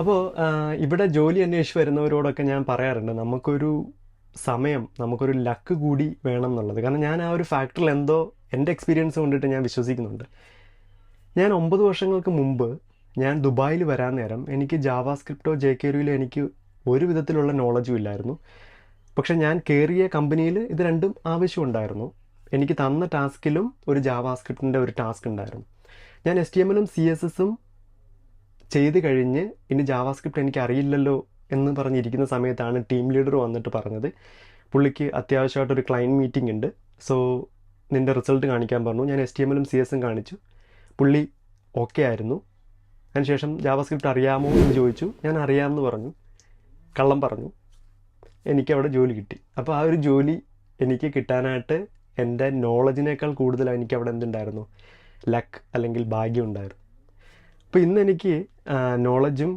അപ്പോൾ ഇവിടെ ജോലി അന്വേഷിച്ച് വരുന്നവരോടൊക്കെ ഞാൻ പറയാറുണ്ട് നമുക്കൊരു ലക്ക് കൂടി വേണം എന്നുള്ളത്. കാരണം ഞാൻ ആ ഒരു ഫാക്ടറിൽ എന്തോ എൻ്റെ എക്സ്പീരിയൻസ് കൊണ്ടിട്ട് ഞാൻ വിശ്വസിക്കുന്നുണ്ട്. ഞാൻ 9 വർഷങ്ങൾക്ക് മുമ്പ് ഞാൻ ദുബായിൽ വരാൻ നേരം എനിക്ക് ജാവാസ്ക്രിപ്റ്റോ ജെകെയുയിലോ എനിക്ക് ഒരു വിധത്തിലുള്ള നോളജും ഇല്ലായിരുന്നു. പക്ഷെ ഞാൻ കയറിയ കമ്പനിയിൽ ഇത് രണ്ടും ആവശ്യമുണ്ടായിരുന്നു. എനിക്ക് തന്ന ടാസ്കിലും ഒരു ജാവാസ്ക്രിപ്റ്റിൻ്റെ ഒരു ടാസ്ക് ഉണ്ടായിരുന്നു. ഞാൻ HTML-ഉം CSS-ഉം ചെയ്ത് കഴിഞ്ഞ് ഇനി ജാവാസ്ക്രിപ്റ്റ് എനിക്ക് അറിയില്ലല്ലോ എന്ന് പറഞ്ഞിരിക്കുന്ന സമയത്താണ് ടീം ലീഡർ വന്നിട്ട് പറഞ്ഞത്, പുള്ളിക്ക് അത്യാവശ്യമായിട്ടൊരു ക്ലയൻറ്റ് മീറ്റിംഗ് ഉണ്ട്, സോ നിൻ്റെ റിസൾട്ട് കാണിക്കാൻ പറഞ്ഞു. ഞാൻ HTML-ഉം CSS-ഉം കാണിച്ചു. പുള്ളി ഓക്കെ ആയിരുന്നു. അതിനുശേഷം ജാവാസ്ക്രിപ്റ്റ് അറിയാമോ എന്ന് ചോദിച്ചു. ഞാൻ അറിയാമെന്ന് പറഞ്ഞു, കള്ളം പറഞ്ഞു. എനിക്കവിടെ ജോലി കിട്ടി. അപ്പോൾ ആ ഒരു ജോലി എനിക്ക് കിട്ടാനായിട്ട് എൻ്റെ നോളജിനേക്കാൾ കൂടുതൽ എനിക്കവിടെ എന്തുണ്ടായിരുന്നു, ലക്ക് അല്ലെങ്കിൽ ഭാഗ്യം ഉണ്ടായിരുന്നു. അപ്പോൾ ഇന്ന് എനിക്ക് നോളജും